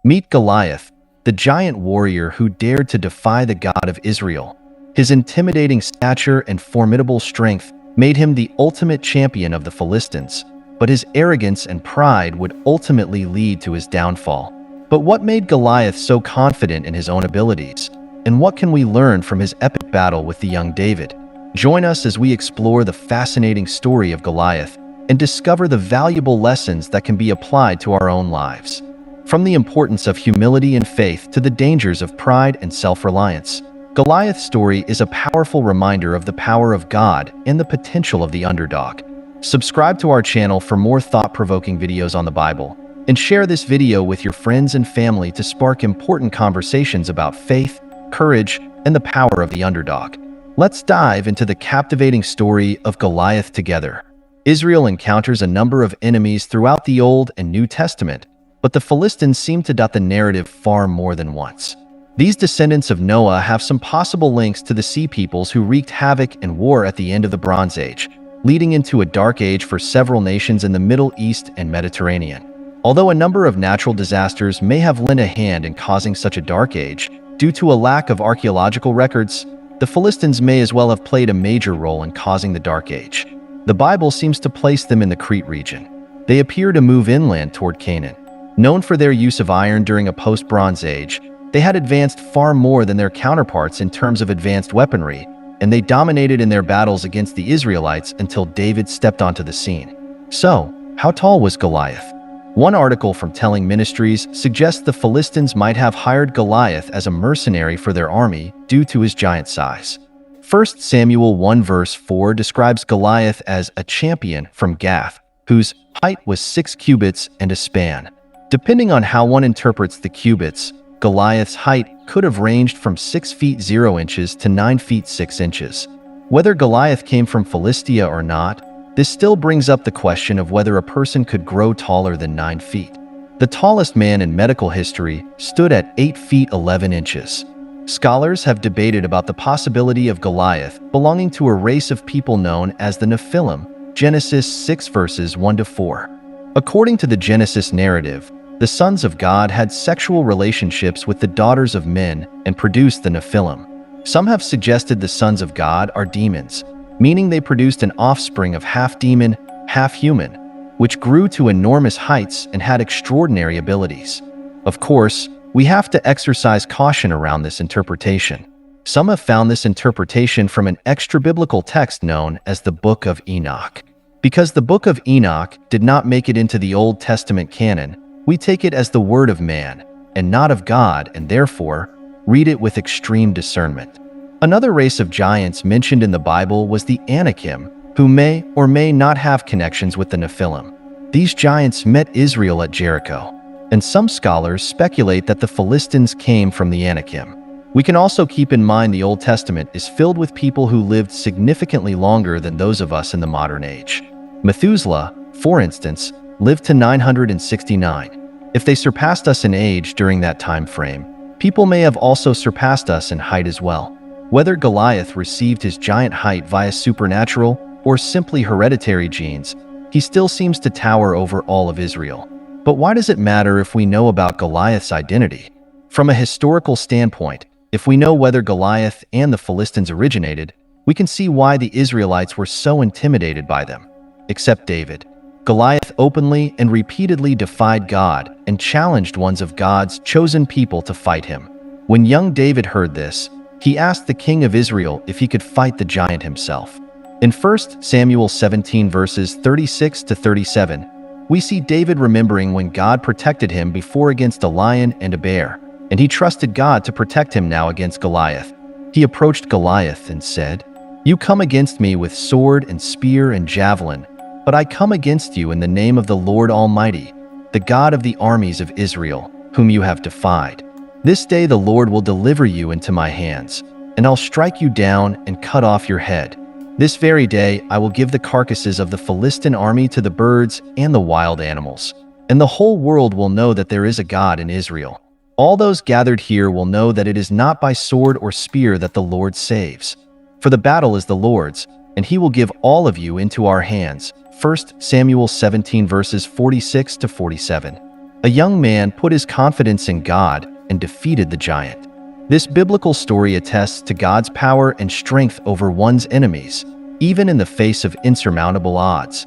Meet Goliath, the giant warrior who dared to defy the God of Israel. His intimidating stature and formidable strength made him the ultimate champion of the Philistines, but his arrogance and pride would ultimately lead to his downfall. But what made Goliath so confident in his own abilities? And what can we learn from his epic battle with the young David? Join us as we explore the fascinating story of Goliath and discover the valuable lessons that can be applied to our own lives. From the importance of humility and faith to the dangers of pride and self-reliance, Goliath's story is a powerful reminder of the power of God and the potential of the underdog. Subscribe to our channel for more thought-provoking videos on the Bible, and share this video with your friends and family to spark important conversations about faith, courage, and the power of the underdog. Let's dive into the captivating story of Goliath together. Israel encounters a number of enemies throughout the Old and New Testament, but the Philistines seem to dot the narrative far more than once. These descendants of Noah have some possible links to the Sea Peoples who wreaked havoc and war at the end of the Bronze Age, leading into a dark age for several nations in the Middle East and Mediterranean. Although a number of natural disasters may have lent a hand in causing such a dark age, due to a lack of archaeological records, the Philistines may as well have played a major role in causing the Dark Age. The Bible seems to place them in the Crete region. They appear to move inland toward Canaan. Known for their use of iron during a post-Bronze Age, they had advanced far more than their counterparts in terms of advanced weaponry, and they dominated in their battles against the Israelites until David stepped onto the scene. So, how tall was Goliath? One article from Telling Ministries suggests the Philistines might have hired Goliath as a mercenary for their army due to his giant size. 1 Samuel 1 verse 4 describes Goliath as a champion from Gath, whose height was 6 cubits and a span. Depending on how one interprets the cubits, Goliath's height could have ranged from 6 feet 0 inches to 9 feet 6 inches. Whether Goliath came from Philistia or not, this still brings up the question of whether a person could grow taller than 9 feet. The tallest man in medical history stood at 8 feet 11 inches. Scholars have debated about the possibility of Goliath belonging to a race of people known as the Nephilim, Genesis 6 verses 1 to 4. According to the Genesis narrative, the sons of God had sexual relationships with the daughters of men and produced the Nephilim. Some have suggested the sons of God are demons, meaning they produced an offspring of half demon, half human, which grew to enormous heights and had extraordinary abilities. Of course, we have to exercise caution around this interpretation. Some have found this interpretation from an extra-biblical text known as the Book of Enoch. Because the Book of Enoch did not make it into the Old Testament canon, we take it as the word of man and not of God, and therefore read it with extreme discernment. Another race of giants mentioned in the Bible was the Anakim, who may or may not have connections with the Nephilim. These giants met Israel at Jericho, and some scholars speculate that the Philistines came from the Anakim. We can also keep in mind the Old Testament is filled with people who lived significantly longer than those of us in the modern age. Methuselah, for instance, lived to 969. If they surpassed us in age during that time frame, people may have also surpassed us in height as well. Whether Goliath received his giant height via supernatural or simply hereditary genes, he still seems to tower over all of Israel. But why does it matter if we know about Goliath's identity? From a historical standpoint, if we know whether Goliath and the Philistines originated, we can see why the Israelites were so intimidated by them. Except David, Goliath openly and repeatedly defied God and challenged ones of God's chosen people to fight him. When young David heard this, he asked the king of Israel if he could fight the giant himself. In 1 Samuel 17 verses 36 to 37, we see David remembering when God protected him before against a lion and a bear, and he trusted God to protect him now against Goliath. He approached Goliath and said, "You come against me with sword and spear and javelin, but I come against you in the name of the Lord Almighty, the God of the armies of Israel, whom you have defied. This day the Lord will deliver you into my hands, and I'll strike you down and cut off your head. This very day I will give the carcasses of the Philistine army to the birds and the wild animals, and the whole world will know that there is a God in Israel. All those gathered here will know that it is not by sword or spear that the Lord saves. For the battle is the Lord's, and he will give all of you into our hands." 1 Samuel 17 verses 46 to 47. A young man put his confidence in God and defeated the giant. This biblical story attests to God's power and strength over one's enemies, even in the face of insurmountable odds.